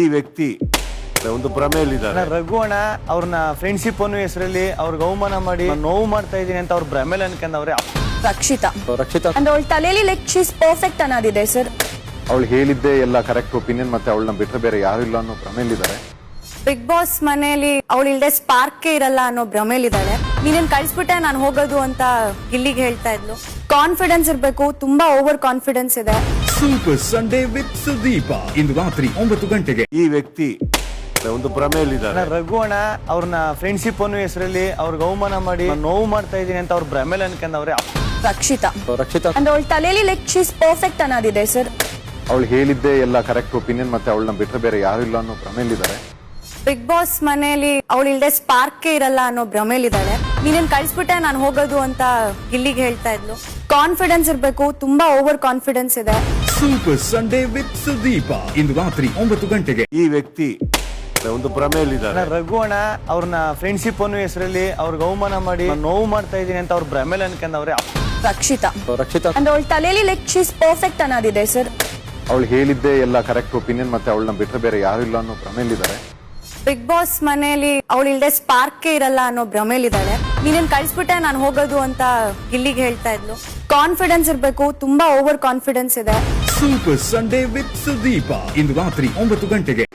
ಈ ವ್ಯಕ್ತಿ ಒಂದು ಭ್ರಮೆಯಲ್ಲಿದ್ದಾರೆ. ರಘು ಅಣ್ಣ ಅವ್ರನ್ನ ಫ್ರೆಂಡ್ಶಿಪ್ ಅನ್ನೋ ಹೆಸರಲ್ಲಿ ಅವ್ರಿಗೆ ಅವಮಾನ ಮಾಡಿ ನೋವು ಮಾಡ್ತಾ ಇದೀನಿ ಅಂತ ಅವ್ರ ಭ್ರಮೇಲೆ ಅನ್ಕೊಂಡವ್ರೆ. ರಕ್ಷಿತಾ ರಕ್ಷಿತಾ ಅಂದ್ರೆ ಅವಳ ತಲೆಯಲ್ಲಿ ಲೈಕ್ ಶೀಸ್ ಪರ್ಫೆಕ್ಟ್ ಅನ್ನೋದಿದೆ ಸರ್. ಅವಳು ಹೇಳಿದ್ದೆ ಎಲ್ಲ ಕರೆಕ್ಟ್ ಒಪಿನಿಯನ್, ಮತ್ತೆ ಅವಳನ್ನ ಬಿಟ್ಟರೆ ಬೇರೆ ಯಾರು ಇಲ್ಲ ಅನ್ನೋ ಭ್ರಮೆಯಲ್ಲಿದ್ದಾರೆ. ಬಿಗ್ ಬಾಸ್ ಮನೆಯಲ್ಲಿ ಅವಳು ಇಲ್ದೆ ಸ್ಪಾರ್ಕೇ ಇರಲ್ಲ ಅನ್ನೋ ಭ್ರಮೇಲಿದ್ದಾಳೆ. ನೀನೇನ್ ಕಳಿಸ್ಬಿಟ್ಟೆ ನಾನು ಹೋಗೋದು ಅಂತ ಗಿಲ್ಲಿಗೆ ಹೇಳ್ತಾ ಇದ್ಲು. ಕಾನ್ಫಿಡೆನ್ಸ್ ಇರ್ಬೇಕು, ತುಂಬಾ ಓವರ್ ಕಾನ್ಫಿಡೆನ್ಸ್ ಇದೆ. ಸೂಪರ್ ಸಂಡೇ ವಿತ್ ಸುದೀಪ ಇಂದು ರಾತ್ರಿ 9 ಗಂಟೆಗೆ. ಈ ವ್ಯಕ್ತಿ ಒಂದು ಭ್ರಮೆಯಲ್ಲಿದ್ದಾರೆ. ರಘು ಅಣ್ಣ ಅವ್ರನ್ನ ಫ್ರೆಂಡ್ಶಿಪ್ ಅನ್ನೋ ಹೆಸರಲ್ಲಿ ಅವ್ರಿಗೆ ಅವಮಾನ ಮಾಡಿ ನೋವು ಮಾಡ್ತಾ ಇದೀನಿ ಅಂತ ಅವ್ರ ಭ್ರಮೇಲೆ ಅನ್ಕೊಂಡವ್ರೆ. ರಕ್ಷಿತಾ ರಕ್ಷಿತಾ ಅಂದ್ರೆ ಅವಳ ತಲೆಯಲ್ಲಿ ಲೈಕ್ ಶೀಸ್ ಪರ್ಫೆಕ್ಟ್ ಅನ್ನೋದಿದೆ ಸರ್. ಅವಳು ಹೇಳಿದ್ದೆ ಎಲ್ಲ ಕರೆಕ್ಟ್ ಒಪಿನಿಯನ್, ಮತ್ತೆ ಅವಳನ್ನ ಬಿಟ್ಟರೆ ಬೇರೆ ಯಾರು ಇಲ್ಲ ಅನ್ನೋ ಭ್ರಮೆಯಲ್ಲಿದ್ದಾರೆ. ಬಿಗ್ ಬಾಸ್ ಮನೆಯಲ್ಲಿ ಅವಳು ಇಲ್ದೆ ಸ್ಪಾರ್ಕೇ ಇರಲ್ಲ ಅನ್ನೋ ಭ್ರಮೇಲಿದ್ದಾಳೆ. ನೀನೇನ್ ಕಳಿಸ್ಬಿಟ್ಟೆ ನಾನು ಹೋಗೋದು ಅಂತ ಗಿಲ್ಲಿಗೆ ಹೇಳ್ತಾ ಇದ್ಲು. ಕಾನ್ಫಿಡೆನ್ಸ್ ಇರ್ಬೇಕು, ತುಂಬಾ ಓವರ್ ಕಾನ್ಫಿಡೆನ್ಸ್ ಇದೆ. ಸೂಪರ್ ಸಂಡೇ ವಿತ್ ಸುದೀಪ ಇಂದು ರಾತ್ರಿ 9 ಗಂಟೆಗೆ. ಈ ವ್ಯಕ್ತಿ ಒಂದು ಭ್ರಮೆಯಲ್ಲಿದ್ದಾರೆ. ರಘು ಅಣ್ಣ ಅವ್ರನ್ನ ಫ್ರೆಂಡ್ಶಿಪ್ ಅನ್ನೋ ಹೆಸರಲ್ಲಿ ಅವ್ರಿಗೆ ಅವಮಾನ ಮಾಡಿ ನೋವು ಮಾಡ್ತಾ ಇದೀನಿ ಅಂತ ಅವ್ರ ಭ್ರಮೇಲೆ ಅನ್ಕೊಂಡವ್ರೆ. ರಕ್ಷಿತಾ ರಕ್ಷಿತಾ ಅಂದ್ರೆ ಅವಳ ತಲೆಯಲ್ಲಿ ಲೈಕ್ ಶೀಸ್ ಪರ್ಫೆಕ್ಟ್ ಅನ್ನೋದಿದೆ ಸರ್. ಅವಳು ಹೇಳಿದ್ದೆ ಎಲ್ಲ ಕರೆಕ್ಟ್ ಒಪಿನಿಯನ್, ಮತ್ತೆ ಅವಳನ್ನ ಬಿಟ್ಟರೆ ಬೇರೆ ಯಾರು ಇಲ್ಲ ಅನ್ನೋ ಭ್ರಮೆಯಲ್ಲಿದ್ದಾರೆ. ಬಿಗ್ ಬಾಸ್ ಮನೆಯಲ್ಲಿ ಅವಳು ಇಲ್ದೆ ಸ್ಪಾರ್ಕೇ ಇರಲ್ಲ ಅನ್ನೋ ಭ್ರಮೇಲಿದ್ದಾಳೆ. ನೀನೇನ್ ಕಳಿಸ್ಬಿಟ್ಟೆ ನಾನು ಹೋಗೋದು ಅಂತ ಗಿಲ್ಲಿಗೆ ಹೇಳ್ತಾ ಇದ್ಲು. ಕಾನ್ಫಿಡೆನ್ಸ್ ಇರ್ಬೇಕು, ತುಂಬಾ ಓವರ್ ಕಾನ್ಫಿಡೆನ್ಸ್ ಇದೆ. ಸೂಪರ್ ಸಂಡೇ ವಿತ್ ಸುದೀಪ ಇಂದು ರಾತ್ರಿ 9 ಗಂಟೆಗೆ.